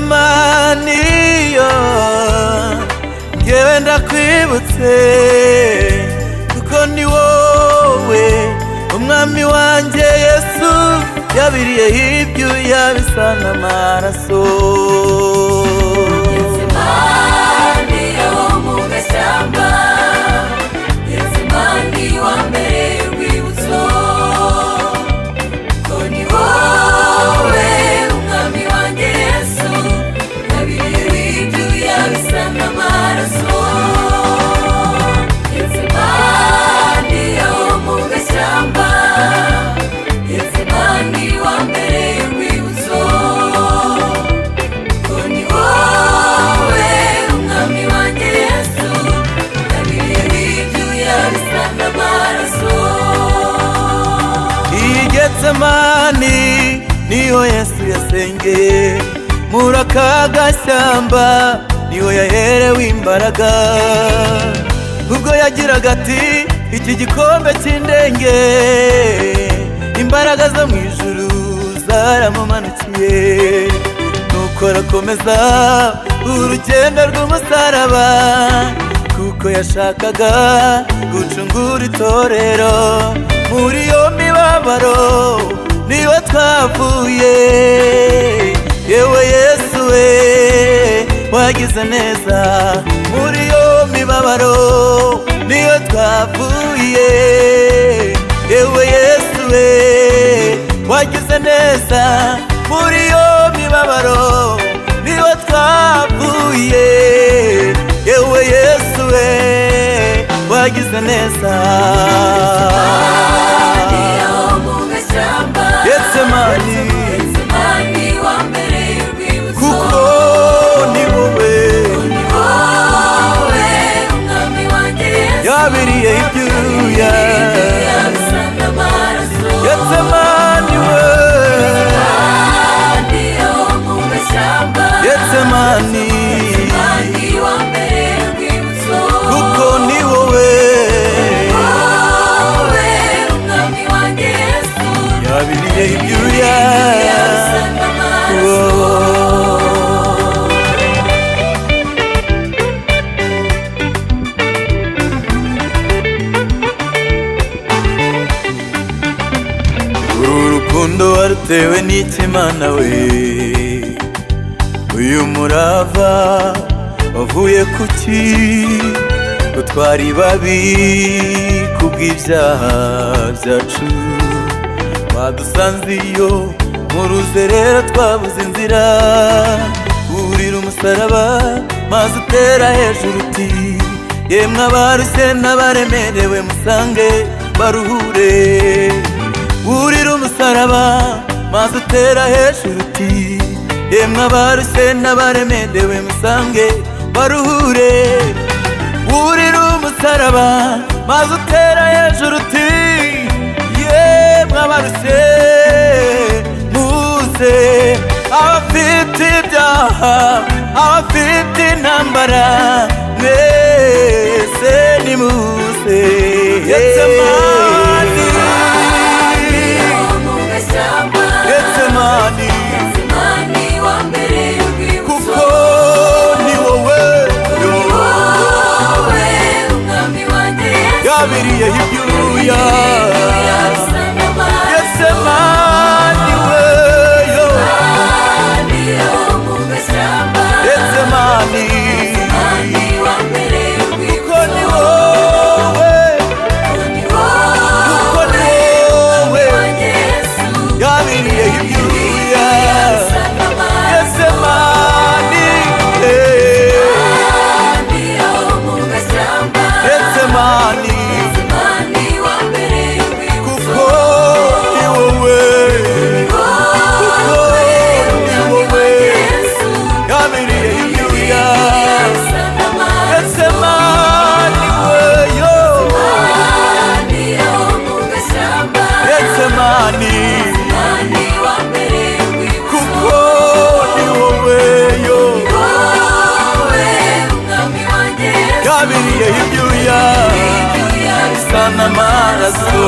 Getsemani yo ngewe ndakwibutse kuko ni wowe umwami wanje Yesu yabiriyeho ibyuya bisa n'amaraso. Getsemani yo mu gashyamba, Getsemani wambereye urwibutso, kuko ni wowe umwami wanjye Yesu yabiriyeho ibyuya bisa n'amaraso. Getsemani yo mu gashyamba, Getsemani wambereye urwibutso, kuko ni wowe umwami wanjye Yesu yabiriyeho ibyuya bisa n'amaraso. I Getsemani niho Yesu yasengeye, muri aka gashyamba niho yaherewe imbaraga, ubwo yagiraga ati iki gikombe cy'indenge, imbaraga zo mu ijuru zaramumanukiye, nuko arakomeza urugendo rw'umusaraba, kuko yashakaga gucungura itorero. Muri iyo mibabaro niwe twavuye, yewe Yesu we wagize neza. Muri iyo mibabaro niwe twavuye, yewe Yesu we wagize neza. Muri iyo mibabaro niwe twavuye, yewe Yesu we wagize neza. Getsemani wambereye urwibutso, kuko ni wowe umwami wanjye Yesu yabiriyeho ibyuya bisa n'amaraso. Getsemani we yo mu gashyamba, Getsemani wambereye urwibutso, kuko ni wowe umwami wanjye Yesu yabiriyeho ibyuya. bisa n'amaraso. Uru rukundo warutewe n'Imana we, uyu murava wavuye kuki? Ko twari babi kubw'ibyaha byacu, wadusanze iyo mu ruzerero twabuze inzira, urira umusaraba maze utera hejuru uti yemwe abarushye n'abaremerewe musange baruhure. Urira umusaraba maze utera hejuru uti yemwe abarushye n'abaremerewe musange baruhure. Urira umusaraba maze utera hejuru uti yemwe abarushye muze, abafite ibyaha abafite intambara mwese nimuze. Getsemani Getsemani wambereye urwibutso, kuko ni wowe umwami wanjye Yesu yabiriyeho ibyuya. bisa n'amaraso. Getsemani we yo yo mu gashyamba, Getsemani wambereye urwibutso, kuko ni wowe kuko ni wowe wanjye Yesu yabiriyeho ibyuya. bisa n'amaraso. Getsemani yo mu gashyamba, Getsemani wambereye urwibutso, kuko ni wowe kuko ni wowe Yesu yabiriyeho ibyuya. bisa n'amaraso. Getsemani we yo yo mu gashyamba, Getsemani wambereye urwibutso, kuko ni wowe yo umwami wanjye Yesu yabiriyeho ibyuya bisa bisa n'amaraso.